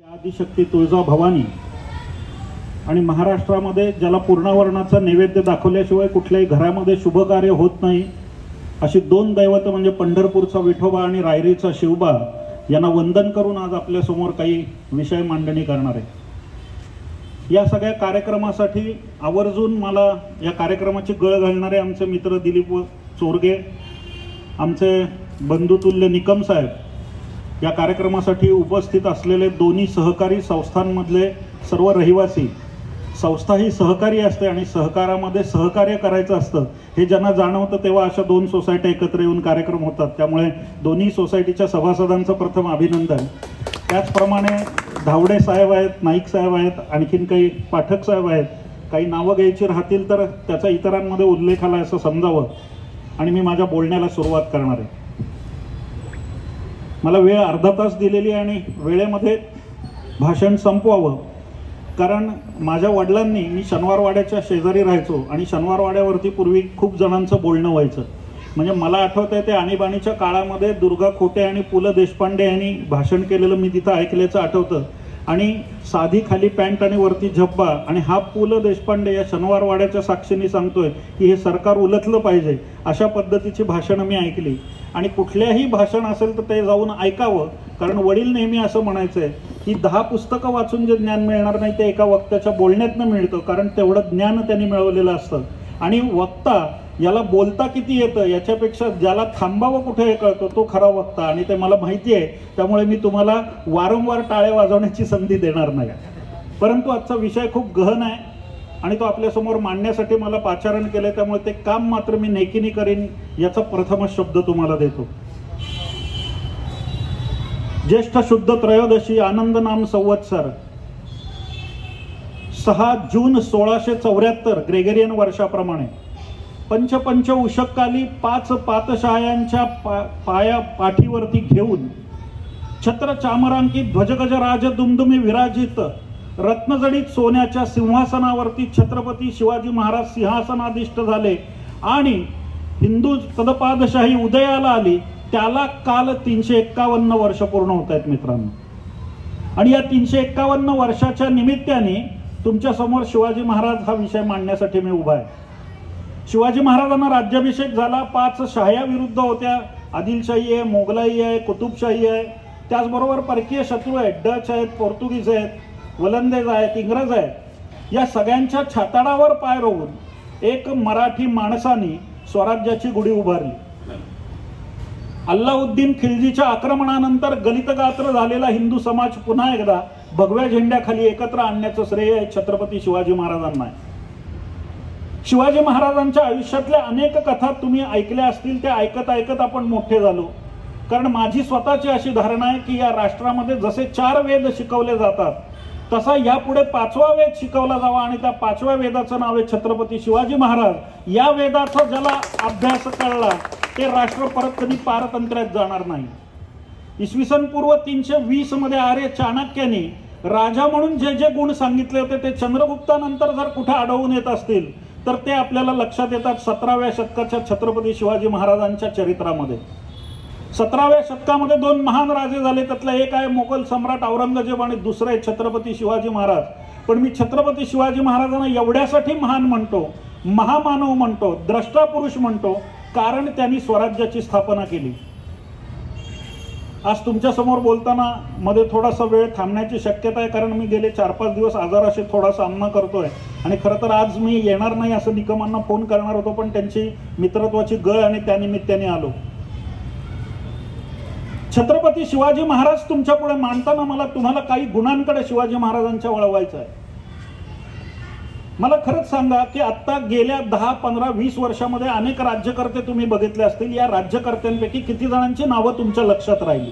आदिशक्ती तुळजाभवानी आणि महाराष्ट्रामध्ये ज्याला पूर्णवर्णाचा नैवेद्य दाखवल्याशिवाय कुठल्याही घरामध्ये शुभ कार्य होत नाही अशी दोन दैवत म्हणजे पंढरपूरचा विठोबा आणि रायरीचा शिवबा यांना वंदन करून आज आपल्या समोर काही विषय मांडणी करणार आहे। या सगळ्या कार्यक्रमासाठी आवर्जून मला या कार्यक्रमाची गळ घालणारे आमचे मित्र दिलीप चोरगे, आमचे बंधुतुल्य निकम साहेब, या कार्यक्रमासाठी उपस्थित असलेले दोन्ही सहकारी संस्थांमधले सर्व रहिवासी। संस्था ही सहकारी असते आणि सहकारामध्ये सहकार्य करायचं असतं हे ज्यांना जाणवतं तेव्हा अशा दोन सोसायट्या एकत्र येऊन कार्यक्रम होतात। त्यामुळे दोन्ही सोसायटीच्या सभासदांचं प्रथम अभिनंदन। त्याचप्रमाणे धावडे साहेब आहेत, नाईक साहेब आहेत, आणखीन काही पाठक साहेब आहेत। काही नावं घ्यायची राहतील तर त्याचा इतरांमध्ये उल्लेख आला असं समजावं आणि मी माझ्या बोलण्याला सुरुवात करणार आहे। मला वेळ अर्धा तास दिलेली आणि वेळेमध्ये भाषण संपवावं, कारण माझ्या वडिलांनी, मी शनिवारवाड्याच्या शेजारी राहायचो आणि शनिवारवाड्यावरती पूर्वी खूप जणांचं बोलणं व्हायचं। म्हणजे मला आठवतंय ते आणीबाणीच्या काळामध्ये दुर्गा खोटे आणि पु ल देशपांडे यांनी भाषण केलेलं मी तिथं ऐकल्याचं आठवतं। आणि साधी खाली पॅन्ट आणि वरती झब्बा आणि हा पु ल देशपांडे या शनिवारवाड्याच्या साक्षीने सांगतोय की हे सरकार उलटलं पाहिजे, अशा पद्धतीची भाषणं मी ऐकली। आणि कुठल्याही भाषण असेल तर ते जाऊन ऐकावं, कारण वडील नेहमी असं म्हणायचंय की 10 पुस्तकं वाचून जे ज्ञान मिळणार नाही ते एका वक्त्याच्या बोलण्यातनं मिळतं, कारण तेवढं ज्ञान त्यांनी मिळवलेलं असतं। आणि वक्ता याला बोलता किती येतं याच्यापेक्षा ज्याला थांबावं कुठे हे कळतं तो खरा वक्ता, आणि ते मला माहिती आहे। त्यामुळे मी तुम्हाला वारंवार टाळे वाजवण्याची संधी देणार नाही, परंतु आजचा विषय खूप गहन आहे आणि तो आपल्यासमोर मांडण्यासाठी मला पाचारण केलं, त्यामुळे ते काम मात्र मी नेकीने करीन याचा प्रथमच शब्द तुम्हाला देतो। ज्येष्ठ शुद्ध त्रयोदशी आनंद नाम संवत्सर 6 जून 1674 ग्रेगरियन वर्षाप्रमाणे पंचपंच उषकाली 5 पातशायांच्या पाठीवरती घेऊन छत्र चामरांकी ध्वजगज राज दुमदुमी विराजित रत्नजडित सोन्याच्या सिंहासनावरती छत्रपती शिवाजी महाराज सिंहासनाधिष्ठ झाले आणि हिंदू तदपादशाही उदयाला आली। त्याला काल 351 वर्ष पूर्ण होत आहेत मित्रांनो। आणि या 351 वर्षाच्या निमित्ताने तुमच्या समोर शिवाजी महाराज हा विषय मांडण्यासाठी मी उभा आहे। शिवाजी महाराजांना राज्याभिषेक झाला, 5 शाह्या विरुद्ध होत्या, आदिलशाही आहे, मोगलाई आहे, कुतुबशाही आहे, त्याचबरोबर परकीय शत्रू आहेत, डच आहेत, पोर्तुगीज आहेत, वलंदेज आहेत, इंग्रज आहेत। या सगळ्यांच्या छाताडावर पाय रोवून एक मराठी माणसाने स्वराज्याची गुढी उभारली। अल्लाउद्दीन खिल्जीच्या आक्रमणानंतर गलितगात्र झालेला हिंदू समाज पुन्हा एकदा भगव्या झेंड्याखाली एकत्र आणण्याचं श्रेय छत्रपती शिवाजी महाराजांना आहे। शिवाजी महाराजांच्या आयुष्यातल्या अनेक कथा तुम्ही ऐकल्या असतील, त्या ऐकत ऐकत आपण मोठे झालो। कारण माझी स्वतःची अशी धारणा आहे की या राष्ट्रामध्ये जसे 4 वेद शिकवले जातात तसा यापुढे 5वा वेद शिकवला जावा, आणि त्या 5व्या वेदाचं नाव आहे छत्रपती शिवाजी महाराज। या वेदाचा ज्याला अभ्यास कळला ते राष्ट्र परत कधी पारतंत्र्यात जाणार नाही। इसवी सन पूर्व 320 मध्ये आर्य चाणक्याने राजा म्हणून जे जे गुण सांगितले होते ते चंद्रगुप्तानंतर जर कुठे आढळून येत असतील तर ते आपल्याला लक्षात येतात 17व्या शतकाच्या छत्रपती शिवाजी महाराजांच्या चरित्रामध्ये। 17व्या शतकामध्ये 2 महान राजे झाले, त्यातला एक आहे मोगल सम्राट औरंगजेब आणि दुसरा आहे छत्रपती शिवाजी महाराज। पण मी छत्रपती शिवाजी महाराजांना एवढ्यासाठी महान म्हणतो, महामानव म्हणतो, द्रष्टा पुरुष म्हणतो, कारण त्यांनी स्वराज्याची स्थापना केली। आज तुमच्या समोर बोलताना मध्ये थोडासा वेळ थांबण्याची शक्यता आहे, कारण मी गेले 4-5 दिवस आजाराशी थोडा सामना करतोय आणि खरं तर आज मी येणार नाही असं निकमांना फोन करणार होतो, पण त्यांची मित्रत्वाची गळ आणि त्यानिमित्ताने आलो। छत्रपती शिवाजी महाराज तुमच्या पुढे मांडताना मला तुम्हाला काही गुणांकडे शिवाजी महाराजांच्या वळवायचं आहे। मला खरंच सांगा की आता गेल्या 10, 15, 20 वर्षामध्ये अनेक राज्यकर्ते तुम्ही बघितले असतील। या राज्यकर्त्यांपैकी किती जणांची नावं तुमच्या लक्षात राहिली?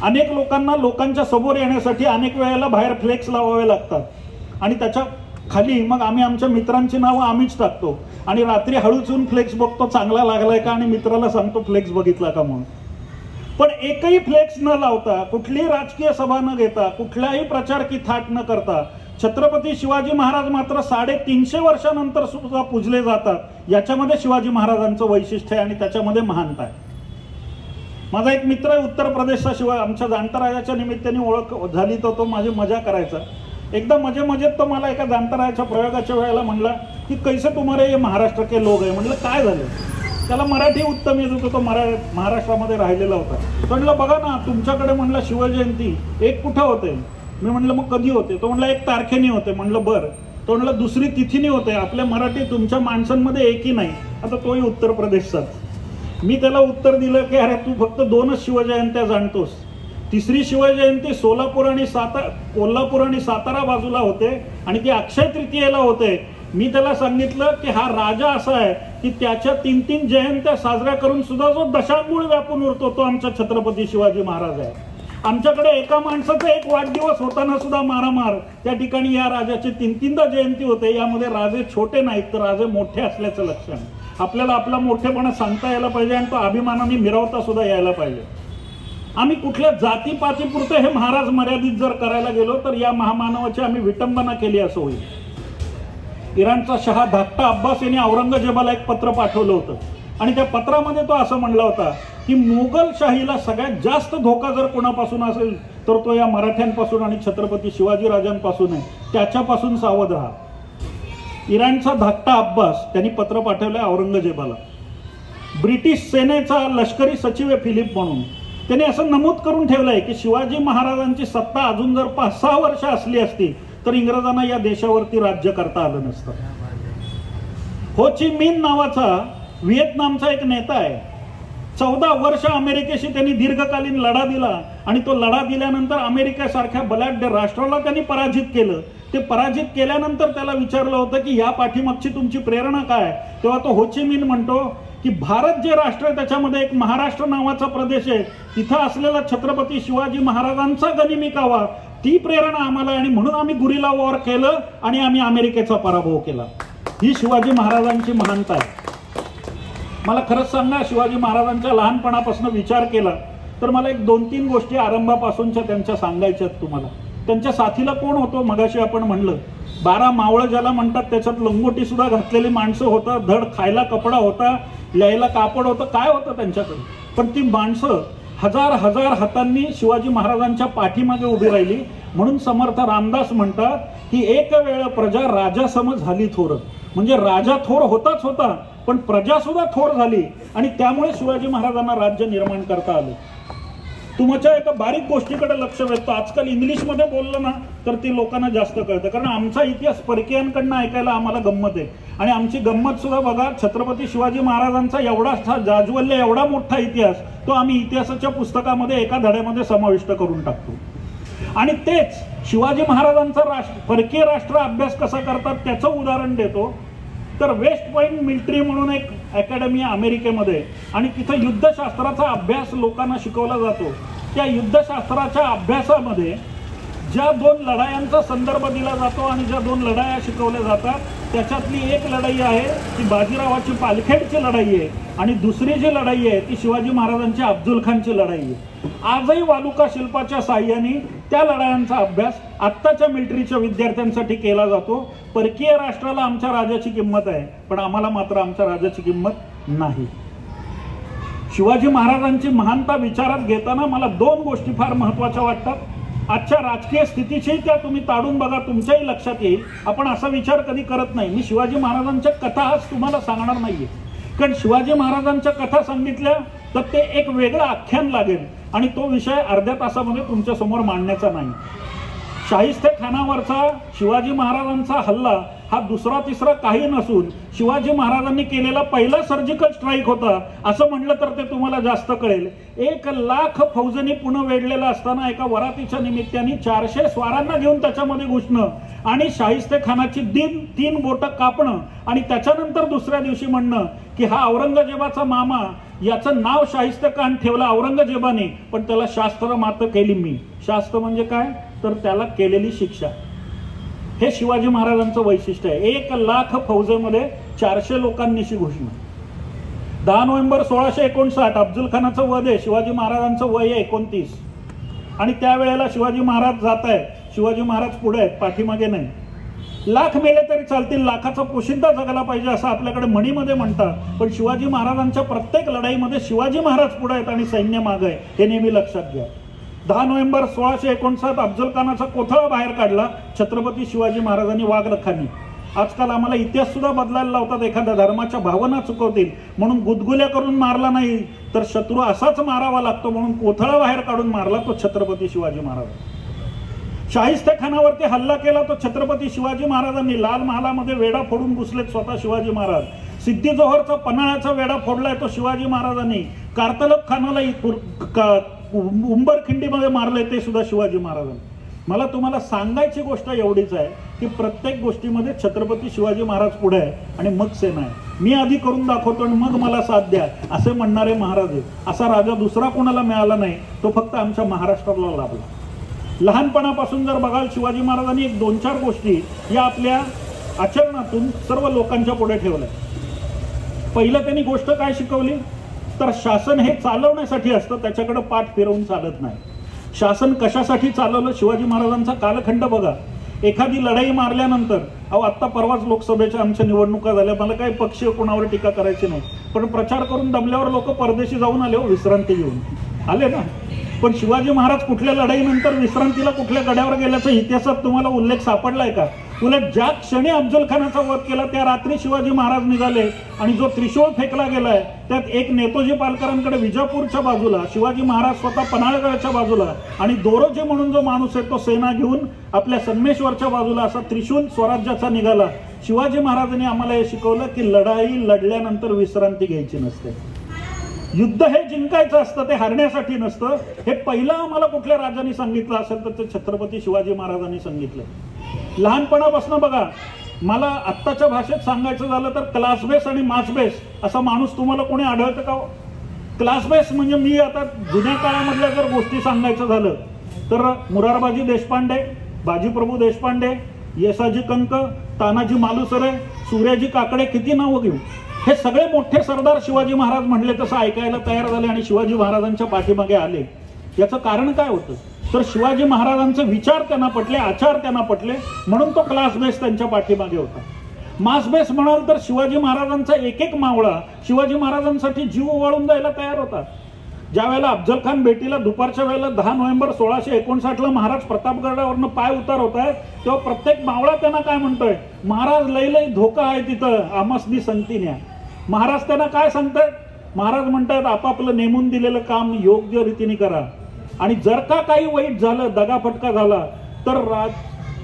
अनेक लोकांना लोकांच्या समोर येण्यासाठी अनेक वेळेला बाहेर फ्लेक्स लावावे लागतात आणि त्याच्या खाली मग आम्ही आमच्या मित्रांची नावं आम्हीच टाकतो आणि रात्री हळूच येऊन फ्लेक्स बघतो चांगला लागलाय का आणि मित्राला सांगतो फ्लेक्स बघितला का म्हणून। पण एकही फ्लेक्स न लावता, कुठलीही राजकीय सभा न घेता, कुठलाही प्रचार की थाट न करता छत्रपती शिवाजी महाराज मात्र 350 वर्षानंतर सुद्धा पूजले जातात। याच्यामध्ये शिवाजी महाराजांचं वैशिष्ट्य आहे आणि त्याच्यामध्ये महानता आहे। माझा एक मित्र आहे उत्तर प्रदेशचा, शिवाय आमच्या जाणता राजाच्या निमित्ताने ओळख झाली तर तो माझी मजा करायचा. एकदा मजेत तो मला एका जाणता राजाच्या प्रयोगाच्या वेळेला म्हणला की कैसे तुम्हारे ये महाराष्ट्र के लोग आहे. म्हणलं काय झालं? त्याला मराठी उत्तम येत होतं, तो महाराष्ट्रामध्ये राहिलेला होता. तो म्हणलं बघा ना तुमच्याकडे म्हणलं शिवजयंती एक कुठं होते? मी म्हणलं मग कधी होते? तो म्हणला 1 तारखेने होते. म्हणलं बरं. तो म्हणलं दुसरी तिथीने होते. आपल्या मराठी तुमच्या माणसांमध्ये एकही नाही. आता तोही उत्तर प्रदेशचाच. मी त्याला उत्तर दिलं की अरे तू फक्त 2च शिवजयंत्या जाणतोस. तिसरी शिवजयंती कोल्हापूर आणि सातारा बाजूला होते आणि ती अक्षय तृतीयेला होते. मी त्याला सांगितलं की हा राजा असा आहे की त्याच्या 3 जयंत्या साजऱ्या करून सुद्धा जो दशांगूळ व्यापून उरतो तो आमचा छत्रपती शिवाजी महाराज आहे. आमच्याकडे एका माणसाचा एक वाढदिवस होताना सुद्धा मारामार त्या ठिकाणी या राजाची 3-3दा जयंती होते. यामध्ये राजे छोटे नाहीत तर राजे मोठे असल्याचं लक्षण. आपल्याला आपला मोठेपणा सांगता यायला पाहिजे आणि तो अभिमानाने मिरवता सुद्धा यायला पाहिजे. आम्ही कुठल्या जातीपातीपुरते हे महाराज मर्यादित जर करायला गेलो तर या महामानवाची आम्ही विटंबना केली असं होईल. इराणचा शहा धाकटा अब्बास यांनी औरंगजेबाला एक पत्र पाठवलं होतं आणि त्या पत्रामध्ये तो असं म्हणला होता की मुघलशाहीला सगळ्यात जास्त धोका जर कोणापासून असेल तर तो या मराठ्यांपासून आणि छत्रपती शिवाजी राजांपासून आहे. त्याच्यापासून सावध राहा. इराणचा धाकटा अब्बास त्यांनी पत्र पाठवलं औरंगजेबाला. ब्रिटिश सेनेचा लष्करी सचिव आहे फिलिप म्हणून. त्यांनी असं नमूद करून ठेवलंय की शिवाजी महाराजांची सत्ता अजून जर 5-6 वर्ष असली असती तर इंग्रजांना या देशावरती राज्य करता आलं नसतं. हो ची मिन नावाचा व्हिएतनामचा एक नेता आहे. 14 वर्ष अमेरिकेशी त्यांनी दीर्घकालीन लढा दिला आणि तो लढा दिल्यानंतर अमेरिकेसारख्या बलाढ्य राष्ट्राला त्यांनी पराजित केलं. ते पराजित केल्यानंतर त्याला विचारलं होतं की या पाठीमागची तुमची प्रेरणा काय? तेव्हा तो हो ची मिन म्हणतो की भारत जे राष्ट्र आहे त्याच्यामध्ये एक महाराष्ट्र नावाचा प्रदेश आहे, तिथं असलेला छत्रपती शिवाजी महाराजांचा गनिमी कावा ती प्रेरणा आम्हाला आणि म्हणून आम्ही गुरिल्ला वॉर केलं आणि आम्ही अमेरिकेचा पराभव केला. ही शिवाजी महाराजांची महानता आहे. मला खरंच सांगा शिवाजी महाराजांच्या लहानपणापासून विचार केला तर मला एक 2-3 गोष्टी आरंभापासूनच्या त्यांच्या सांगायच्यात तुम्हाला. त्यांच्या साथीला कोण होतो? मगाशी आपण म्हणलं 12 मावळं ज्याला म्हणतात त्याच्यात लंगोटी सुद्धा घातलेली माणसं होतं. धड खायला कपडा होता, लिहायला कापड होतं, काय होतं त्यांच्याकडे? पण ती माणसं हजार हातांनी शिवाजी महाराजांच्या पाठीमागे उभी राहिली. म्हणून समर्थ रामदास म्हणतात की एक वेळ प्रजा राजा सम झाली थोर. म्हणजे राजा थोर होताच होता पण प्रजा सुद्धा थोर झाली आणि त्यामुळे शिवाजी महाराजांना राज्य निर्माण करता आलं. तुमच्या एका बारीक गोष्टीकडे लक्ष वेधतो. आजकाल इंग्लिशमध्ये बोललं ना तर ती लोकांना जास्त कळतं, कारण आमचा इतिहास परकीयांकडनं ऐकायला आम्हाला गंमत आहे. आणि आमची गंमत सुद्धा बघा, छत्रपती शिवाजी महाराजांचा एवढा जाज्वल्य एवढा मोठा इतिहास तो आम्ही इतिहासाच्या पुस्तकामध्ये एका धड्यामध्ये समाविष्ट करून टाकतो. आणि तेच शिवाजी महाराजांचा परकीय राष्ट्र अभ्यास कसा करतात त्याचं उदाहरण देतो. तर वेस्ट पॉइंट मिलिटरी म्हणून एक अकॅडमी आहे अमेरिकेमध्ये आणि तिथं युद्धशास्त्राचा अभ्यास लोकांना शिकवला जातो. त्या युद्धशास्त्राच्या अभ्यासामध्ये ज्या 2 लढायांचा संदर्भ दिला जातो आणि ज्या 2 लढाया शिकवल्या जातात त्याच्यातली एक लढाई आहे ती बाजीरावाची पालखेडची लढाई आहे आणि दुसरी जी लढाई आहे ती शिवाजी महाराजांची अफजल खानची लढाई आहे. आजही वालुका शिल्पाच्या साह्याने त्या लढायांचा अभ्यास आत्ताच्या मिलिटरीच्या विद्यार्थ्यांसाठी केला जातो. परकीय राष्ट्राला आमच्या राजाची किंमत आहे पण आम्हाला मात्र आमच्या राजाची किंमत नाही. शिवाजी महाराजांची महानता विचारात घेताना मला 2 गोष्टी फार महत्त्वाच्या वाटतात. आजच्या राजकीय स्थितीची त्या तुम्ही ताडून बघा, तुमच्याही लक्षात येईल. आपण असा विचार कधी करत नाही. मी शिवाजी महाराजांच्या कथा आज तुम्हाला सांगणार नाहीये, कारण शिवाजी महाराजांच्या कथा सांगितल्या तर ते एक वेगळं आख्यान लागेल आणि तो विषय अर्ध्या तासामध्ये तुमच्या समोर मांडण्याचा नाही. शाहिस्ते खानावरचा शिवाजी महाराजांचा हल्ला हा दुसरा तिसरा काही नसून शिवाजी महाराजांनी केलेला पहिला सर्जिकल स्ट्राईक होता असं म्हटलं तर ते तुम्हाला जास्त कळेल. 1,00,000 फौजांनी पुणे वेढलेला असताना एका वरातीच्या निमित्ताने 400 स्वारांना घेऊन त्याच्यामध्ये घुसणं आणि शाहिस्ते खानाची 3 बोटं कापणं आणि त्याच्यानंतर दुसऱ्या दिवशी म्हणणं की हा औरंगजेबाचा मामा, याचं नाव शाहिस्ते खान ठेवलं औरंगजेबाने पण त्याला शास्त्र मात्र केली मी. शास्त्र म्हणजे काय तर त्याला केलेली शिक्षा. हे शिवाजी महाराजांचं वैशिष्ट्य आहे. 1,00,000 फौजेमध्ये 400 लोकांनीशी घुसणं. 10 नोव्हेंबर 1659 अफजल खानाचं वध आहे. शिवाजी महाराजांचं वय आहे 29 आणि त्यावेळेला शिवाजी महाराज जात आहेत. शिवाजी महाराज पुढे आहेत, पाठीमागे नाही. लाख मेले तरी चालतील, लाखाचा पोशिंदा जगायला पाहिजे असं आपल्याकडे म्हणीमध्ये म्हणतात. पण शिवाजी महाराजांच्या प्रत्येक लढाईमध्ये शिवाजी महाराज पुढे आहेत आणि सैन्य मागे आहे, हे नेहमी लक्षात घ्या. 10 नोव्हेंबर 1659 अफजल खानाचा कोथळा बाहेर काढला छत्रपती शिवाजी महाराजांनी वाघरखांनी. आजकाल आम्हाला इतिहास सुद्धा बदलायला लावतात, एखाद्या धर्माच्या भावना चुकवतील म्हणून गुदगुल्या करून मारला नाही तर शत्रू असाच मारावा लागतो म्हणून कोथळा बाहेर काढून मारला तो छत्रपती शिवाजी महाराज. शाहिस्तेखानावरती हल्ला केला तो छत्रपती शिवाजी महाराजांनी. लाल महालामध्ये वेढा फोडून घुसलेत स्वतः शिवाजी महाराज. सिद्धी जोहरचा पन्हाळ्याचा वेढा फोडलाय तो शिवाजी महाराजांनी. कारतलब खानाला उंबरखिंडीमध्ये मारले ते सुद्धा शिवाजी महाराजांनी. मला तुम्हाला सांगायची गोष्ट एवढीच आहे की प्रत्येक गोष्टीमध्ये छत्रपती शिवाजी महाराज पुढे आहे आणि मग सेना आहे. मी आधी करून दाखवतो आणि मग मला साथ द्या असे म्हणणारे महाराज आहेत. असा राजा दुसरा कोणाला मिळाला नाही, तो फक्त आमच्या महाराष्ट्राला लाभला. लहानपणापासून जर बघाल शिवाजी महाराजांनी एक 2-4 गोष्टी या आपल्या आचरणातून सर्व लोकांच्या पुढे ठेवल्या. पहिलं त्यांनी गोष्ट काय शिकवली तर शासन हे चालवण्यासाठी असतं, त्याच्याकडे पाठ फिरवून चालत नाही. शासन कशासाठी चालवलं शिवाजी महाराजांचा कालखंड बघा. एखादी लढाई मारल्यानंतर आत्ता परवाच लोकसभेच्या आमच्या निवडणुका झाल्या, मला काही पक्षीय कोणावर टीका करायची नाही, पण प्रचार करून दमल्यावर लोक परदेशी जाऊन आले, विश्रांती घेऊन आले ना. पण शिवाजी महाराज कुठल्या लढाईनंतर विश्रांतीला कुठल्या गड्यावर गेल्याचा इतिहासात तुम्हाला उल्लेख सापडलाय का? उलट ज्या क्षणी अफजल खानाचा वध केला त्या रात्री शिवाजी महाराज निघाले आणि जो त्रिशूळ फेकला गेलाय त्यात एक नेतोजी पालकरांकडे विजापूरच्या बाजूला, शिवाजी महाराज स्वतः पन्हाळगडच्या बाजूला आणि दोरोजी म्हणून जो माणूस आहे तो सेना घेऊन आपल्या संगमेश्वरच्या बाजूला असा त्रिशूल स्वराज्याचा निघाला. शिवाजी महाराजांनी आम्हाला हे शिकवलं की लढाई लढल्यानंतर विश्रांती घ्यायची नसते. युद्ध हे जिंकायचं असतं, ते हारण्यासाठी नसतं. हे पहिलं आम्हाला कुठल्या राजांनी सांगितलं असेल तर ते छत्रपती शिवाजी महाराजांनी सांगितलं. लहानपणापासून बघा, मला आत्ताच्या भाषेत सांगायचं झालं तर क्लास बेस आणि मास बेस असा माणूस तुम्हाला कोणी आढळतं का? क्लास बेस म्हणजे मी आता जुन्या काळामधल्या जर गोष्टी सांगायचं झालं तर मुरारबाजी देशपांडे, बाजीप्रभू देशपांडे, येसाजी कंक, तानाजी मालुसरे, सूर्याजी काकडे, किती नावं घेऊ. हे सगळे मोठे सरदार शिवाजी महाराज म्हणले तसं ऐकायला तयार झाले आणि शिवाजी महाराजांच्या पाठीमागे आले. याचं कारण काय होतं तर शिवाजी महाराजांचे विचार त्यांना पटले, आचार त्यांना पटले म्हणून तो क्लास बेस त्यांच्या पाठीमागे होता. मास बेस म्हणाल तर शिवाजी महाराजांचा एक एक मावळा शिवाजी महाराजांसाठी जीव ओवाळून जायला तयार होता. ज्या वेळेला अफजल खान भेटीला दुपारच्या वेळेला 10 नोव्हेंबर 1659 महाराज प्रतापगडावरनं पाय उतारवत आहे तेव्हा प्रत्येक मावळा त्यांना काय म्हणतोय, महाराज लई लई धोका आहे तिथं, आमसनी संगती न्या. महाराज त्यांना काय सांगतायत? महाराज म्हणतात आपापलं नेमून दिलेलं काम योग्य रीतीने करा आणि जर का काही वाईट झालं, दगाफटका झाला तर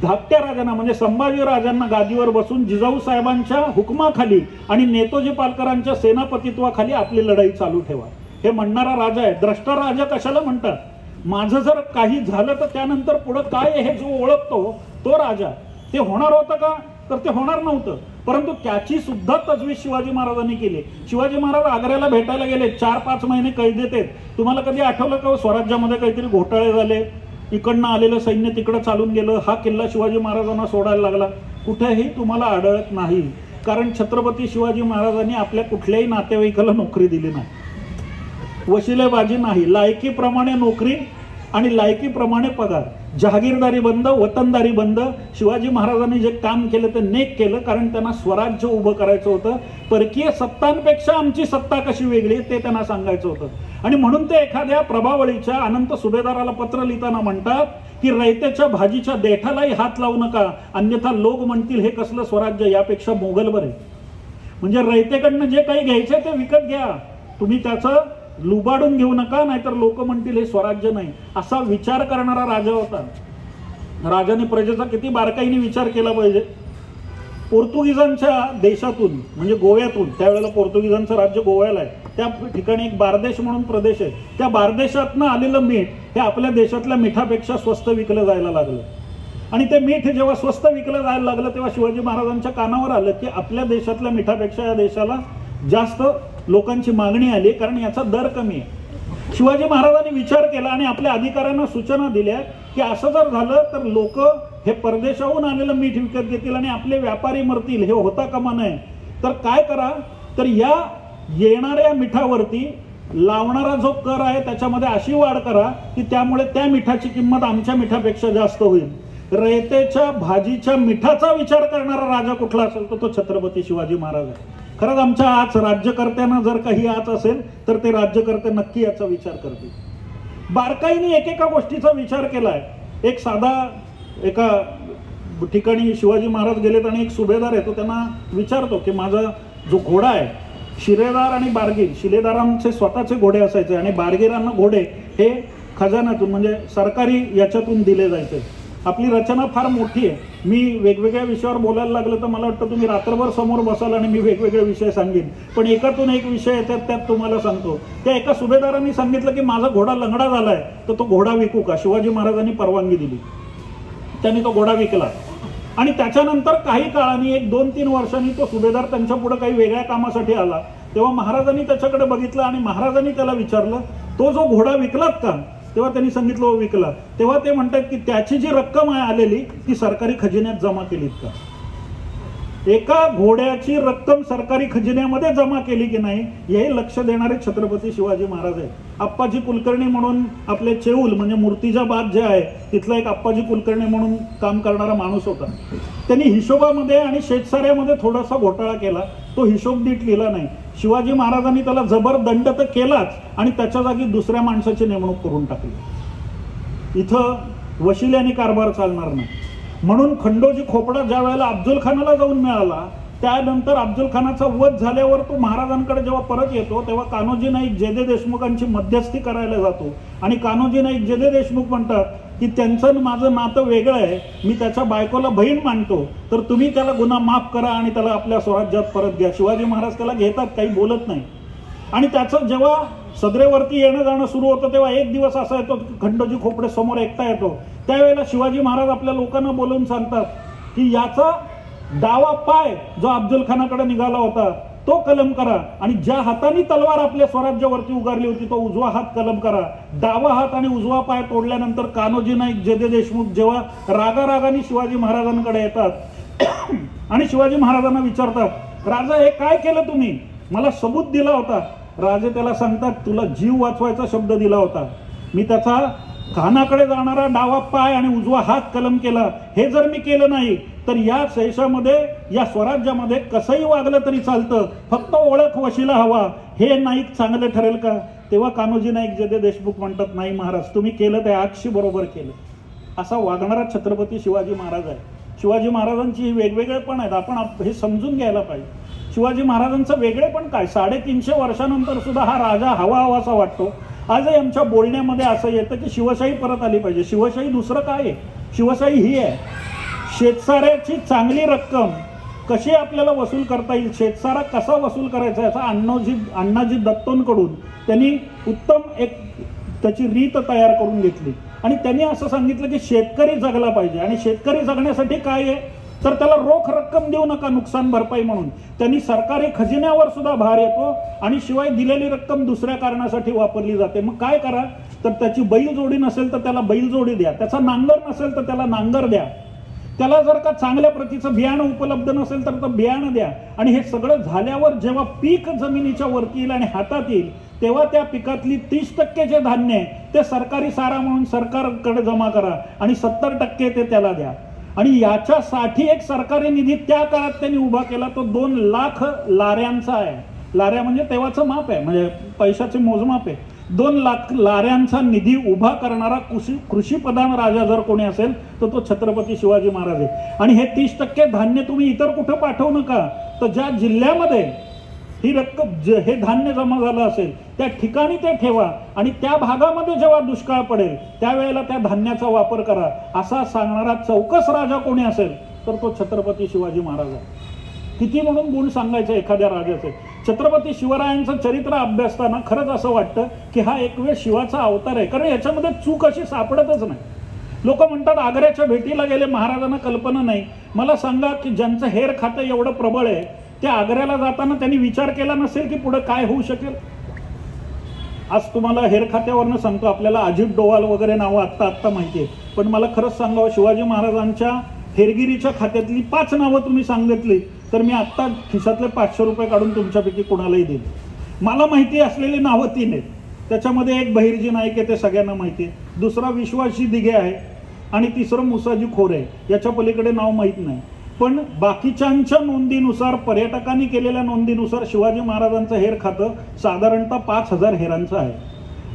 धाकट्या राजांना म्हणजे संभाजी राजांना गादीवर बसून जिजाऊ साहेबांच्या हुकमाखाली आणि नेतोजी पालकरांच्या सेनापतित्वाखाली आपली लढाई चालू ठेवा. हे म्हणणारा राजा आहे. द्रष्टा राजा कशाला म्हणतात? माझं जर काही झालं तर त्यानंतर पुढं काय हे जो ओळखतो तो राजा. ते होणार होतं का तर ते होणार नव्हतं, परंतु त्याची सुद्धा तजवीज शिवाजी महाराजांनी केली. शिवाजी महाराज आग्र्याला भेटायला गेले, 4-5 महिने कैदेत आहेत. तुम्हाला कधी आठवलं का स्वराज्यामध्ये काहीतरी घोटाळे झाले, इकडनं आलेलं सैन्य तिकडं चालून गेलं, हा किल्ला शिवाजी महाराजांना सोडायला लागला? कुठेही तुम्हाला आढळत नाही. कारण छत्रपती शिवाजी महाराजांनी आपल्या कुठल्याही नातेवाईकाला नोकरी दिली नाही, वशिलेबाजी नाही, लायकीप्रमाणे नोकरी आणि लायकीप्रमाणे पगार. जहागीरदारी बंद, वतनदारी बंद. शिवाजी महाराजांनी जे काम केलं ते नेक केलं, कारण त्यांना स्वराज्य उभं करायचं होतं. परकीय सत्तांपेक्षा आमची सत्ता कशी वेगळी ते त्यांना सांगायचं होतं. आणि म्हणून ते एखाद्या प्रभावळीच्या अनंत सुभेदाराला पत्र लिहिताना म्हणतात की रयतेच्या भाजीच्या देठालाही हात लावू नका, अन्यथा लोक म्हणतील हे कसलं स्वराज्य, यापेक्षा मोगल बरे. म्हणजे रयतेकडनं जे काही घ्यायचं ते विकत घ्या, तुम्ही त्याचं लुबाडून घेऊ नका, नाहीतर लोक म्हणतील हे स्वराज्य नाही. असा विचार करणारा राजा होता. राजाने प्रजेचा किती बारकाईने विचार केला पाहिजे. पोर्तुगीजांच्या देशातून म्हणजे गोव्यातून, त्यावेळेला पोर्तुगीजांचं राज्य गोव्याला आहे, त्या ठिकाणी एक बारदेश म्हणून प्रदेश आहे. त्या बारदेशातनं आलेलं मीठ हे आपल्या देशातल्या मिठापेक्षा स्वस्त विकलं जायला लागलं. आणि ते मीठ जेव्हा स्वस्त विकलं जायला लागलं तेव्हा शिवाजी महाराजांच्या कानावर आलं की आपल्या देशातल्या मिठापेक्षा या देशाला जास्त लोकांची मागणी आली, कारण याचा दर कमी आहे. शिवाजी महाराजांनी विचार केला आणि आपल्या अधिकाऱ्यांना सूचना दिल्या की असं जर झालं तर लोक हे परदेशाहून आलेलं मीठ विकत घेतील आणि आपले व्यापारी मरतील, हे होता कामा नये. तर काय करा, तर या येणाऱ्या मिठावरती लावणारा जो कर आहे त्याच्यामध्ये अशी वाढ करा की त्यामुळे त्या मिठाची किंमत आमच्या मिठापेक्षा जास्त होईल. रयतेच्या भाजीच्या मिठाचा विचार करणारा राजा कुठला असेल तर तो छत्रपती शिवाजी महाराज आहे. खरंच आमच्या आज राज्यकर्त्यांना जर काही आज असेल तर ते राज्यकर्ते नक्की याचा विचार करतील. बारकाईने एकेका गोष्टीचा विचार केलाय. एक साधा एका ठिकाणी शिवाजी महाराज गेलेत आणि एक सुभेदार आहे, तो त्यांना विचारतो की माझा जो घोडा आहे, शिलेदार आणि बारगीर, शिलेदारांचे स्वतःचे घोडे असायचे आणि बारगीरांना घोडे हे खजान्यातून म्हणजे सरकारी याच्यातून दिले जायचे. आपली रचना फार मोठी आहे. मी वेगवेगळ्या विषयावर बोलायला लागलं तर मला वाटतं तुम्ही रात्रभर समोर बसाल आणि मी वेगवेगळे विषय सांगेन, पण एकातून एक विषय येतात त्यात तुम्हाला सांगतो. त्या एका सुभेदारांनी सांगितलं की माझा घोडा लंगडा झालाय तर तो घोडा विकू का. शिवाजी महाराजांनी परवानगी दिली, त्यांनी तो घोडा विकला. आणि त्याच्यानंतर काही काळाने 1-2-3 वर्षांनी तो सुभेदार त्यांच्या पुढे काही वेगळ्या कामासाठी आला. तेव्हा महाराजांनी त्याच्याकडे बघितलं आणि महाराजांनी त्याला विचारलं तो जो घोडा विकलात का. तेव्हा त्यांनी सांगितलं हो विकला. तेव्हा ते म्हणतात की त्याची जी रक्कम आहे आलेली ती सरकारी खजिन्यात जमा केलीत का. एका घोड्याची रक्कम सरकारी खजिन्यामध्ये जमा केली की नाही हे लक्ष देणारे छत्रपती शिवाजी महाराज आहेत. आप्पाजी कुलकर्णी म्हणून आपले चेऊल म्हणजे मूर्तिजाबाद जे आहे तिथला एक आप्पाजी कुलकर्णी म्हणून काम करणारा माणूस होता. त्यांनी हिशोबामध्ये आणि शेतसाऱ्यामध्ये थोडासा घोटाळा केला. तो हिशोब नीट लिहिला नाही. शिवाजी महाराजांनी त्याला जबर दंड तर केलाच आणि त्याच्या जागी दुसऱ्या माणसाची नेमणूक करून टाकली. इथं वशिल्याने कारभार चालणार नाही म्हणून खंडोजी खोपडा ज्या वेळेला अफजल खानाला जाऊन मिळाला त्यानंतर अफजल खानाचा वध झाल्यावर तो महाराजांकडे जेव्हा परत येतो तेव्हा कान्होजी नाईक जेदे देशमुखांची मध्यस्थी करायला जातो आणि कान्होजी नाईक जेदे देशमुख म्हणतात की त्यांचं माझं नातं वेगळं आहे, मी त्याच्या बायकोला बहीण मानतो, तर तुम्ही त्याला गुन्हा माफ करा आणि त्याला आपल्या स्वराज्यात परत घ्या. शिवाजी महाराज त्याला घेतात, काही बोलत नाही. आणि त्याचं जेव्हा सदरेवरती येणं जाणं सुरू होतं तेव्हा एक दिवस असा येतो की खंडोजी खोपडे समोर एकटा येतो. त्यावेळेला शिवाजी महाराज आपल्या लोकांना बोलवून सांगतात की याचा डावा पाय जो अफजल खानाकडे निघाला होता तो कलम करा आणि ज्या हाताने तलवार आपल्या स्वराज्यावरती उगारली होती तो उजवा हात कलम करा. डावा हात आणि उजवा पाय तोडल्यानंतर कान्होजी नाईक जेदे देशमुख जेव्हा रागारागाने शिवाजी महाराजांकडे येतात आणि शिवाजी महाराजांना विचारतात राजा हे काय केलं तुम्ही, मला सबूत दिला होता. राजे त्याला सांगतात तुला जीव वाचवायचा शब्द दिला होता, मी त्याचा खानाकडे जाणारा डावा पाय आणि उजवा हात कलम केला. हे जर मी केलं नाही तर या देशामध्ये या स्वराज्यामध्ये कसंही वागलं तरी चालतं, फक्त ओळख वशिला हवा. हे नाईक चांगलं ठरेल का. तेव्हा कान्होजी नाईक जेदे देशमुख म्हणतात नाही महाराज तुम्ही केलं ते आक्षी बरोबर केलं. असा वागणारा छत्रपती शिवाजी महाराज आहे. शिवाजी महाराजांची वेगवेगळे पण आहेत, आपण हे समजून घ्यायला पाहिजे. शिवाजी महाराजांचं वेगळे पण काय, 350 वर्षानंतर सुद्धा हा राजा हवा हवासा वाटतो. आजही आमच्या बोलण्यामध्ये असं येतं की शिवशाही परत आली पाहिजे. शिवशाही दुसरं काय आहे, शिवशाही ही आहे शेतसाऱ्याची चांगली रक्कम कशी आपल्याला वसूल करता येईल, शेतसारा कसा वसूल करायचा याचा अण्णाजी दत्तोंकडून त्यांनी उत्तम एक त्याची रीत तयार करून घेतली. आणि त्यांनी असं सांगितलं की शेतकरी जगला पाहिजे आणि शेतकरी जगण्यासाठी काय आहे तर त्याला रोख रक्कम देऊ नका नुकसान भरपाई म्हणून. त्यांनी सरकारी खजिन्यावर सुद्धा भार येतो आणि शिवाय दिलेली रक्कम दुसऱ्या कारणासाठी वापरली जाते. मग काय करा तर त्याची बैलजोडी नसेल तर त्याला बैलजोडी द्या, त्याचा नांगर नसेल तर त्याला नांगर द्या, त्याला जर का चांगल्या प्रतीचं बियाणं उपलब्ध नसेल तर बियाणं द्या. आणि हे सगळं झाल्यावर जेव्हा पीक जमिनीच्या वरती येईल आणि हातात येईल तेव्हा त्या पिकातली 30% जे धान्य आहे ते सरकारी सारा म्हणून सरकारकडे जमा करा आणि 70% ते त्याला द्या. आणि याच्यासाठी एक सरकारी निधी त्या काळात त्यांनी उभा केला, तो 2 लाख लाऱ्यांचा आहे. लाऱ्या म्हणजे तेव्हाचं माप आहे, म्हणजे पैशाचे मोजमाप आहे. 2 लाख लाऱ्यांचा निधी उभा करणारा कृषी प्रधान राजा जर कोणी असेल तर तो छत्रपती शिवाजी महाराज आहे. आणि हे 30% धान्य तुम्ही इतर कुठं पाठवू नका, तर ज्या जिल्ह्यामध्ये ही रक्कम हे धान्य जमा झालं असेल त्या ठिकाणी ते ठेवा आणि त्या भागामध्ये जेव्हा दुष्काळ पडेल त्यावेळेला त्या धान्याचा वापर करा. असा सांगणारा चौकस राजा कोणी असेल तर तो छत्रपती शिवाजी महाराज आहे. किती म्हणून गुण सांगायचे एखाद्या राजाचे. छत्रपती शिवरायांचं चरित्र अभ्यासताना खरंच असं वाटतं की हा एक वेळ शिवाचा अवतार आहे, कारण याच्यामध्ये चूक अशी सापडतच नाही. लोक म्हणतात आग्र्याच्या भेटीला गेले, महाराजांना कल्पना नाही. मला सांगा की ज्यांचं हेर खातं एवढं प्रबळ आहे त्या आग्र्याला जाताना त्यांनी विचार केला नसेल की पुढे काय होऊ शकेल. आज तुम्हाला हेर खात्यावरनं सांगतो, आपल्याला अजित डोवाल वगैरे नावं आत्ता माहिती आहे, पण मला खरंच सांगावं शिवाजी महाराजांच्या हेरगिरीच्या खात्यातली 5 नावं तुम्ही सांगितली तर मी आत्ता खिशातले 500 रुपये काढून तुमच्यापैकी कोणालाही देईल. मला माहिती असलेली नावं 3 आहेत. त्याच्यामध्ये एक बहिर्जी नाईक आहे, ते सगळ्यांना माहिती आहे. दुसरा विश्वासी दिघे आहे, आणि तिसरं मुसाजी खोरे, याच्या पलीकडे नाव माहीत नाही. पण बाकीच्यांच्या नोंदीनुसार, पर्यटकांनी केलेल्या नोंदीनुसार शिवाजी महाराजांचं हेर खातं साधारणतः 5,000 हेरांचं आहे.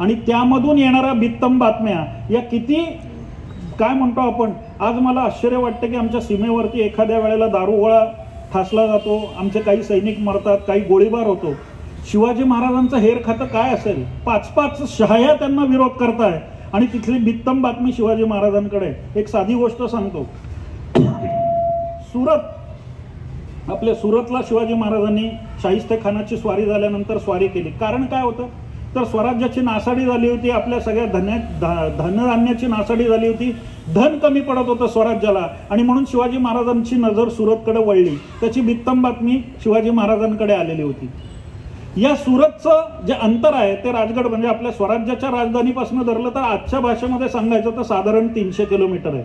आणि त्यामधून येणाऱ्या बित्तम बातम्या या किती, काय म्हणतो आपण, आज मला आश्चर्य वाटतं की आमच्या सीमेवरती एखाद्या वेळेला दारुगोळा ठासला जातो, आमचे काही सैनिक मरतात, काही गोळीबार होतो. शिवाजी महाराजांचं हेर खातं काय असेल? 5-5 शहाया त्यांना विरोध करताय आणि तिथली बित्तम बातमी शिवाजी महाराजांकडे. एक साधी गोष्ट सांगतो. आपल्या सुरतला शिवाजी महाराजांनी शाहिस्तेखानाची स्वारी झाल्यानंतर स्वारी केली. कारण काय होतं तर स्वराज्याची नासाडी झाली होती, आपल्या सगळ्या धनधान्याची नासाडी झाली होती, धन कमी पडत होतं स्वराज्याला, आणि म्हणून शिवाजी महाराजांची नजर सुरतकडे वळली. त्याची बित्तम बातमी शिवाजी महाराजांकडे आलेली होती. या सुरतचं जे अंतर आहे ते राजगड म्हणजे आपल्या स्वराज्याच्या राजधानीपासून धरलं तर आजच्या भाषेमध्ये सांगायचं तर साधारण 300 किलोमीटर आहे.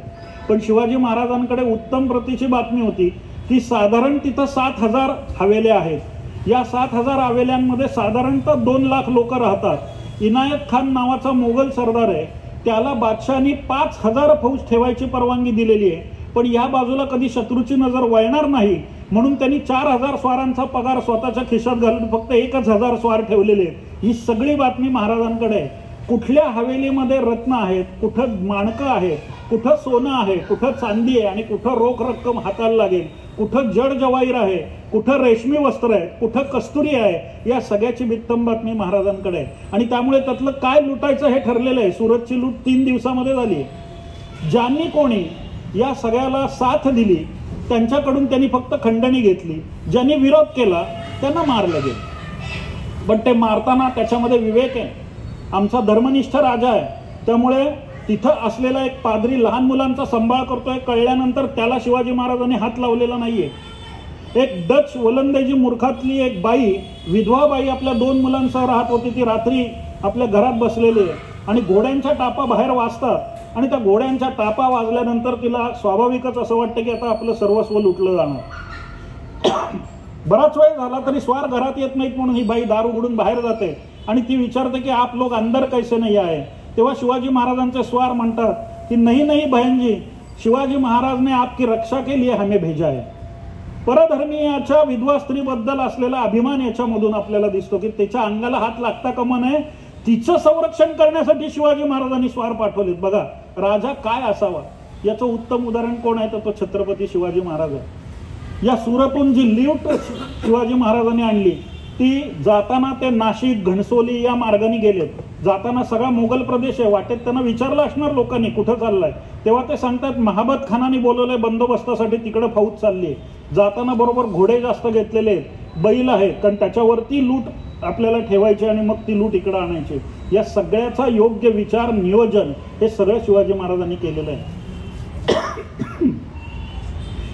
पण शिवाजी महाराजांकडे उत्तम प्रतीची बातमी होती की साधारण तिथं 7,000 हवेल्या आहेत. या 7,000 हवेल्यांमध्ये साधारणतः 2 लाख लोक राहतात. इनायत खान नावाचा मोगल सरदार आहे, त्याला बादशाहानी 5,000 फौज ठेवायची परवानगी दिलेली आहे. पण या बाजूला कधी शत्रूची नजर वळणार नाही म्हणून त्यांनी 4,000 स्वारांचा पगार स्वतःच्या खिशात घालून फक्त 1,000 स्वार ठेवलेले. ही सगळी बातमी महाराजांकडे आहे. कुठल्या हवेलीमध्ये रत्न आहेत, कुठं माणकं आहेत, कुठं सोनं आहे, कुठं चांदी आहे आणि कुठं रोख रक्कम हाताला लागेल, कुठं जड जवाहीर आहे, कुठं रेशमी वस्त्र आहे, कुठं कस्तुरी आहे, या सगळ्याची बित्तम बातमी महाराजांकडे आहे. आणि त्यामुळे त्यातलं काय लुटायचं हे ठरलेलं आहे. सुरतची लूट 3 दिवसामध्ये झाली. ज्यांनी कोणी या सगळ्याला साथ दिली त्यांच्याकडून त्यांनी फक्त खंडणी घेतली, ज्यांनी विरोध केला त्यांना मारलं गेलं. पण ते मारताना त्याच्यामध्ये विवेक आहे. आमचा धर्मनिष्ठ राजा आहे, त्यामुळे तिथं असलेला एक पाद्री लहान मुलांचा सांभाळ करतोय कळल्यानंतर त्याला शिवाजी महाराजांनी हात लावलेला नाहीये. एक डच वलंदेजी मूर्खातली एक बाई, विधवा बाई, आपल्या 2 मुलांसह राहत होती. ती रात्री आपल्या घरात बसलेली आहे आणि घोड्यांच्या टापा बाहेर वाजतात आणि त्या घोड्यांच्या टापा वाजल्यानंतर तिला स्वाभाविकच असं वाटतं की आता आपलं सर्वस्व लुटलं जाणार. बराच वेळ झाला तरी स्वार घरात येत नाहीत म्हणून ही बाई दार उघडून बाहेर जाते आणि ती विचारते की आप लोग अंदर कैसे नहीं आए. तेव्हा शिवाजी महाराजांचे स्वार म्हणतात की नहीं नहीं बहन जी, शिवाजी महाराज ने आपकी रक्षा के लिए हमें भेजा है. परधर्मीयाच्या विधवा स्त्रीबद्दल असलेला अभिमान याच्यामधून आपल्याला दिसतो की त्याच्या अंगाला हात लागता कामा नये. तिचं संरक्षण करण्यासाठी शिवाजी महाराजांनी स्वार पाठवलेत. बघा राजा काय असावा याचं उत्तम उदाहरण कोण आहे तर तो छत्रपती शिवाजी महाराज आहे. या सुरतून जी लूट शिवाजी महाराजांनी आणली ती जाताना ते नाशिक, घणसोली या मार्गाने गेलेत. जाताना सगळा मोगल प्रदेश आहे. वाटेत त्यांना विचारलं असणार लोकांनी कुठं चाललाय, तेव्हा ते सांगतात महाबत खानाने बोलवलंय बंदोबस्तासाठी, तिकडे फौज चालली आहे. जाताना बरोबर घोडे जास्त घेतलेले आहेत, बैल आहेत, कारण त्याच्यावरती लूट आपल्याला ठेवायची आणि मग ती लूट इकडे आणायची. या सगळ्याचा योग्य विचार, नियोजन हे सगळं शिवाजी महाराजांनी केलेलं आहे.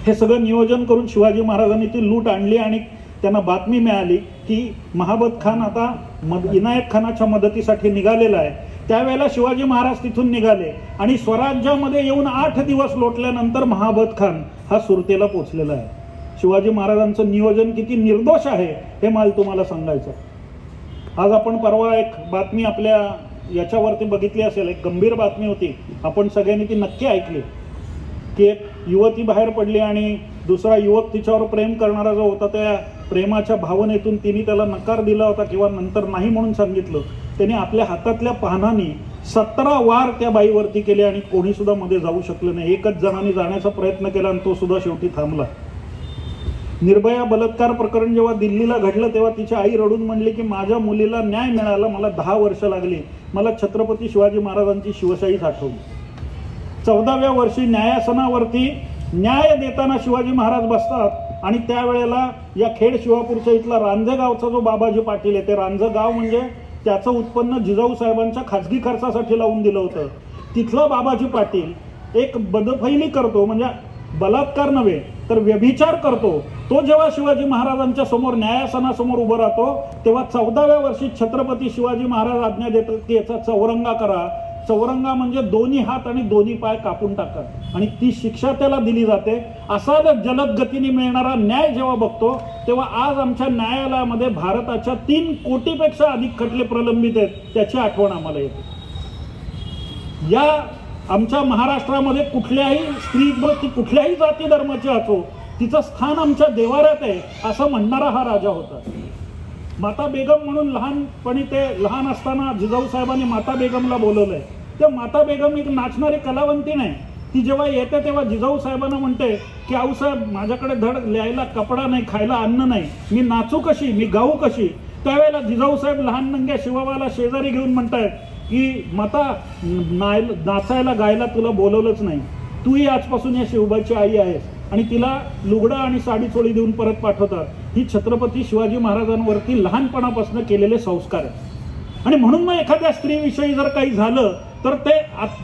हे सगळं नियोजन करून शिवाजी महाराजांनी ती लूट आणली आणि त्यांना बातमी मिळाली की महाबत खान आता इनायत खानाच्या मदतीसाठी निघालेला आहे. त्यावेळेला शिवाजी महाराज तिथून निघाले आणि स्वराज्यामध्ये येऊन 8 दिवस लोटल्यानंतर महाबत खान हा सुरतेला पोचलेला आहे. शिवाजी महाराजांचं नियोजन किती निर्दोष आहे हे मला तुम्हाला सांगायचं. आज आपण परवा एक बातमी आपल्या याच्यावरती बघितली असेल, एक गंभीर बातमी होती, आपण सगळ्यांनी ती नक्की ऐकली की एक युवती बाहेर पडली आणि दुसरा युवक तिच्यावर प्रेम करणारा जो होता त्या प्रेमाच्या भावनेतून तिने त्याला नकार दिला होता किंवा नंतर नाही म्हणून सांगितलं. त्याने आपल्या हातातल्या पानांनी 17 वार त्या बाईवरती केले आणि कोणी सुद्धा मध्ये जाऊ शकलं नाही. एकच जणांनी जाण्याचा प्रयत्न केला आणि तो सुद्धा शेवटी थांबला. निर्भया बलात्कार प्रकरण जेव्हा दिल्लीला घडलं तेव्हा तिची आई रडून म्हणली की माझ्या मुलीला न्याय मिळाला, मला 10 वर्ष लागली, मला छत्रपती शिवाजी महाराजांची शिवशाहीच आठवली. 14व्या वर्षी न्यायासनावरती न्याय देताना शिवाजी महाराज बसतात आणि त्यावेळेला या खेड शिवापूरच्या इथला रांझे गावचा जो बाबाजी पाटील आहे, ते रांझे गाव म्हणजे त्याचं उत्पन्न जिजाऊ साहेबांच्या खाजगी खर्चासाठी लावून दिलं होतं. तिथला बाबाजी पाटील एक बदफैली करतो, म्हणजे बलात्कार नव्हे तर व्यभिचार करतो. तो जेव्हा शिवाजी महाराजांच्या समोर न्यायासनासमोर उभं राहतो तेव्हा 14व्या वर्षी छत्रपती शिवाजी महाराज आज्ञा देतात की याचा चौरंगा करा. चौरंगा म्हणजे दोन्ही हात आणि दोन्ही पाय कापून टाकतात आणि ती शिक्षा त्याला दिली जाते. असा जलद गतीने मिळणारा न्याय जेव्हा बघतो तेव्हा आज आमच्या न्यायालयामध्ये भारताच्या 3 कोटीपेक्षा अधिक खटले प्रलंबित आहेत, त्याची आठवण आम्हाला येते. या आमच्या महाराष्ट्रामध्ये कुठल्याही स्त्री ती कुठल्याही जाती धर्माची असो, तिचं स्थान आमच्या देवाऱ्यात आहे असं म्हणणारा हा राजा होता. माता बेगम म्हणून लहानपणी ते लहान असताना जिजाऊ साहेबांनी माता बेगमला बोलवलंय. त्या माता बेगम एक नाचणारी कलावंती नाही. ती जेव्हा येते तेव्हा जिजाऊ साहेबांना म्हणते की आऊसाहेब माझ्याकडे धड लिहायला कपडा नाही, खायला अन्न नाही, मी नाचू कशी, मी गाऊ कशी. त्यावेळेला जिजाऊ साहेब लहान नंग्या शिवाबाला शेजारी घेऊन म्हणतायत की माता नाचायला गायला तुला बोलवलंच नाही, तूही आजपासून या शिवबाची आई आहेस. आणि तिला लुगडं आणि साडी चोळी देऊन परत पाठवतात. ही छत्रपती शिवाजी महाराजांवरती लहानपणापासून केलेले संस्कार आहेत. आणि म्हणून मग एखाद्या स्त्रीविषयी जर काही झालं तर ते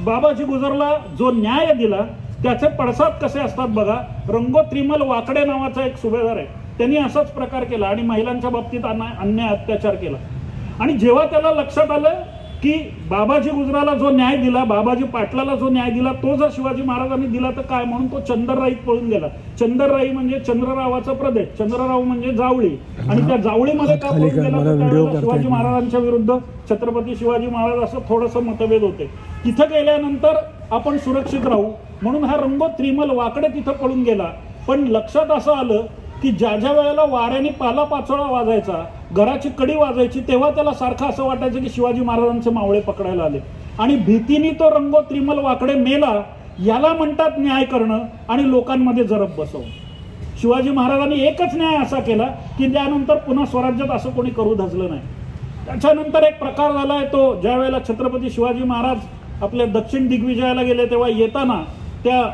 बाबाजी गुजरला जो न्याय दिला त्याचे पडसाद कसे असतात बघा. रंगो त्रिमल वाकडे नावाचा एक सुभेदार आहे, त्यांनी असाच प्रकार केला आणि महिलांच्या बाबतीत अन्याय अत्याचार केला. आणि जेव्हा त्याला लक्षात आलं की बाबाजी गुजराला जो न्याय दिला, बाबाजी पाटलाला जो न्याय दिला तो जर शिवाजी महाराजांनी दिला तर काय, म्हणून तो चंदरराईत पळून गेला. चंदरराई म्हणजे चंद्ररावाचा प्रदेश, चंद्रराव म्हणजे जावळी. आणि त्या जावळीमध्ये का पळून गेला तर शिवाजी महाराजांच्या विरुद्ध छत्रपती शिवाजी महाराज असं थोडंसं मतभेद होते. तिथं गेल्यानंतर आपण सुरक्षित राहू म्हणून हा रंगो त्रिमल वाकडे तिथं पळून गेला. पण लक्षात असं आलं की ज्या ज्या वेळेला वाऱ्याने पाला पाचोळा वाजायचा, घराची कडी वाजायची, तेव्हा त्याला सारखं असं वाटायचं की शिवाजी महाराजांचे मावळे पकडायला आले. आणि भीतीने तो रंगो त्रिमल वाकडे मेला. याला म्हणतात न्याय करणं आणि लोकांमध्ये जरब बसवणं. शिवाजी महाराजांनी एकच न्याय असा केला की त्यानंतर पुन्हा स्वराज्यात असं कोणी करू धजलं नाही. त्याच्यानंतर एक प्रकार झालाय तो ज्या वेळेला छत्रपती शिवाजी महाराज आपल्या दक्षिण दिग्विजयाला गेले तेव्हा येताना त्या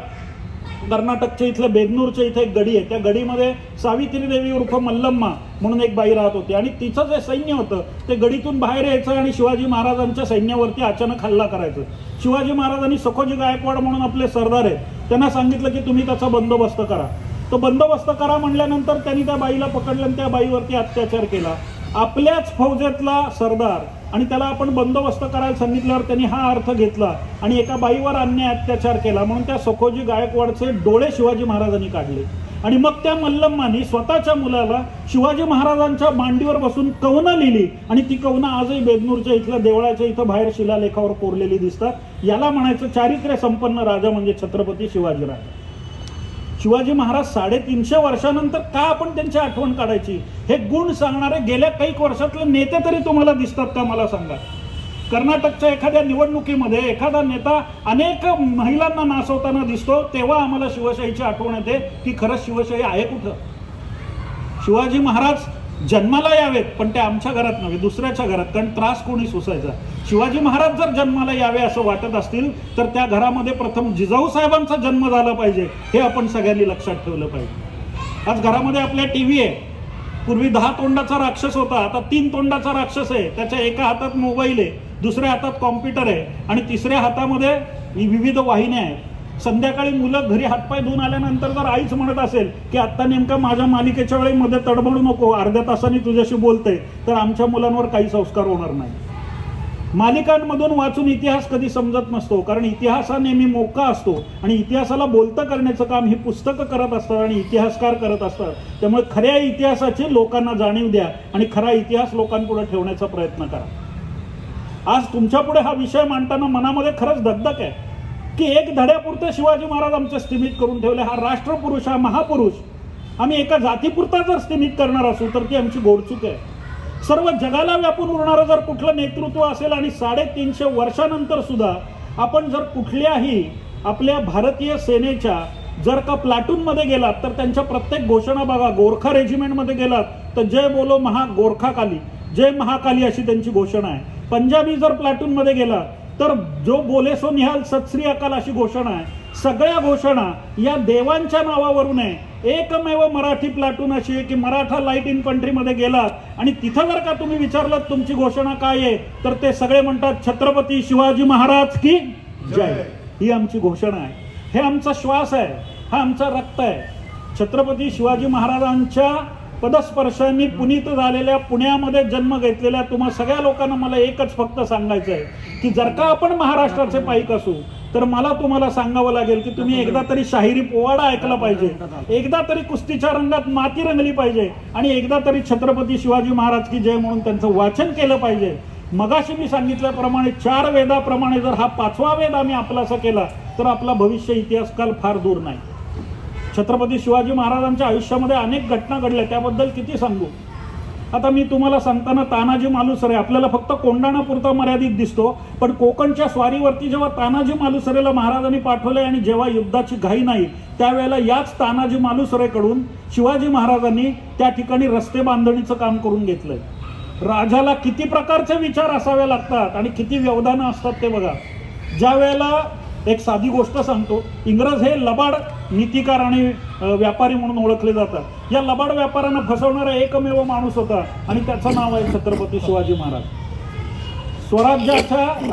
कर्नाटकच्या इथलं बेदनूरच्या इथे एक गडी आहे. त्या गडीमध्ये सावित्री देवी उर्फ मल्लम्मा म्हणून एक बाई राहत होती. आणि तिचं जे सैन्य होतं ते गडीतून बाहेर यायचं आणि शिवाजी महाराजांच्या सैन्यावरती अचानक हल्ला करायचं. शिवाजी महाराजांनी सखोजी गायकवाड म्हणून आपले सरदार आहेत त्यांना सांगितलं की तुम्ही त्याचा बंदोबस्त करा. तो बंदोबस्त करा म्हणल्यानंतर त्यांनी त्या बाईला पकडलं आणि त्या बाईवरती अत्याचार केला. आपल्याच फौजेतला सरदार आणि त्याला आपण बंदोबस्त करायला सांगितल्यावर त्यांनी हा अर्थ घेतला आणि एका बाईवर अन्याय अत्याचार केला म्हणून त्या सखोजी गायकवाडचे डोळे शिवाजी महाराजांनी काढले. आणि मग त्या मल्लम्मानी स्वतःच्या मुलाला शिवाजी महाराजांच्या मांडीवर बसून कवनं लिहिली आणि ती कवनं आजही बेदनूरच्या इथल्या देवळाच्या इथं बाहेर शिलालेखावर कोरलेली दिसतात. याला म्हणायचं चारित्र्य संपन्न राजा म्हणजे छत्रपती शिवाजीराजे. शिवाजी महाराज 350 वर्षानंतर का आपण त्यांची आठवण काढायची, हे गुण सांगणारे गेल्या काही वर्षातले नेते तरी तुम्हाला दिसतात का मला सांगा. कर्नाटकच्या एखाद्या निवडणुकीमध्ये एखादा नेता अनेक महिलांना नाचवताना दिसतो तेव्हा आम्हाला शिवशाहीची आठवण येते की खरंच शिवशाही आहे कुठं. शिवाजी महाराज जन्माला यावेत पण ते आमच्या घरात नव्हे, दुसऱ्याच्या घरात, कारण त्रास कोणी सोसायचा. शिवाजी महाराज जर जन्माला यावे असं वाटत असतील तर त्या घरामध्ये प्रथम जिजाऊ साहेबांचा जन्म झाला पाहिजे हे आपण सगळ्यांनी लक्षात ठेवलं पाहिजे. आज घरामध्ये आपल्या टीव्ही आहे. पूर्वी 10 तोंडाचा राक्षस होता, आता 3 तोंडाचा राक्षस आहे. त्याच्या एका हातात मोबाईल आहे, दुसऱ्या हातात कॉम्प्युटर आहे आणि तिसऱ्या हातामध्ये विविध वाहिन्या आहेत. संध्याकाळी मुलं घरी हातपाय धुवून आल्यानंतर जर आईच म्हणत असेल की आत्ता नेमका माझ्या मालिकेच्या वेळी मध्ये तडबडू नको, अर्ध्या तासाने तुझ्याशी बोलते, तर आमच्या मुलांवर काही संस्कार होणार नाही. मालिकांमधून वाचून इतिहास कधी समजत नसतो, कारण इतिहास हा नेहमी मोका असतो आणि इतिहासाला बोलतं करण्याचं काम ही पुस्तकं करत असतात आणि इतिहासकार करत असतात. त्यामुळे खऱ्या इतिहासाची लोकांना जाणीव द्या आणि खरा इतिहास लोकांपुढे ठेवण्याचा प्रयत्न करा. आज तुमच्या पुढे हा विषय मांडताना मनामध्ये खरंच दगदग आहे की एक धड्यापुरते शिवाजी महाराज आमचे स्थिमित करून ठेवले. हा राष्ट्रपुरुष, हा महापुरुष आम्ही एका जातीपुरता जर स्थिमित करणार असू तर ती आमची गोडचूक आहे. सर्व जगाला व्यापून उरणारं जर कुठलं नेतृत्व असेल आणि 350 वर्षानंतर सुद्धा आपण जर कुठल्याही आपल्या भारतीय सेनेच्या जर का प्लाटूनमध्ये गेलात तर त्यांच्या प्रत्येक घोषणा बघा. गोरखा रेजिमेंटमध्ये गेलात तर जय बोलो गोरखा काली, जय महाकाली अशी त्यांची घोषणा आहे. पंजाबी जर प्लाटूनमध्ये गेला तर जो बोले सो निहाल सत श्री अकाल अशी घोषणा आहे. सगळ्या घोषणा या देवांच्या नावावरून आहे. एकमेव मराठी प्लाटून अशी आहे की मराठा लाईट इन्फंट्रीमध्ये गेलात आणि तिथं जर का तुम्ही विचारलं तुमची घोषणा काय आहे तर ते सगळे म्हणतात छत्रपती शिवाजी महाराज की जय. ही आमची घोषणा आहे, हे आमचा श्वास आहे, हा आमचा रक्त आहे. छत्रपती शिवाजी महाराजांच्या पदस्पर्शांनी पुनीत झालेल्या पुण्यामध्ये जन्म घेतलेल्या तुम्हा सगळ्या लोकांना मला एकच फक्त सांगायचं आहे की जर का आपण महाराष्ट्राचे पाईक असू तर मला तुम्हाला सांगावं लागेल की तुम्ही एकदा तरी शाहिरी पोवाडा ऐकला पाहिजे, एकदा तरी कुस्तीच्या रंगात माती रंगली पाहिजे आणि एकदा तरी छत्रपती शिवाजी महाराज की जय म्हणून त्यांचं वाचन केलं पाहिजे. मगाशी मी सांगितल्याप्रमाणे 4 वेदाप्रमाणे जर हा 5वा वेद आम्ही आपलासा केला तर आपला भविष्य इतिहासकाल फार दूर नाही. छत्रपती शिवाजी महाराजांच्या आयुष्यामध्ये अनेक घटना घडल्या, त्याबद्दल किती सांगू. आता मी तुम्हाला सांगताना तानाजी मालुसरे आपल्याला फक्त कोंढाणापुरता मर्यादित दिसतो, पण कोकणच्या स्वारीवरती जेव्हा तानाजी मालुसरेला महाराजांनी पाठवले आणि जेव्हा युद्धाची घाई नाही त्यावेळेला याच तानाजी मालुसरेकडून शिवाजी महाराजांनी त्या ठिकाणी रस्ते बांधणीचं काम करून घेतलंय. राजाला किती प्रकारचे विचार असावे लागतात आणि किती व्यवधानं असतात ते बघा. ज्या वेळेला एक साधी गोष्ट सांगतो, इंग्रज हे लबाड नीतिकार आणि व्यापारी म्हणून ओळखले जातात. या लबाड व्यापाऱ्यांना फसवणारा एकमेव माणूस होता आणि त्याचं नाव आहे छत्रपती शिवाजी महाराज. स्वराज्याच्या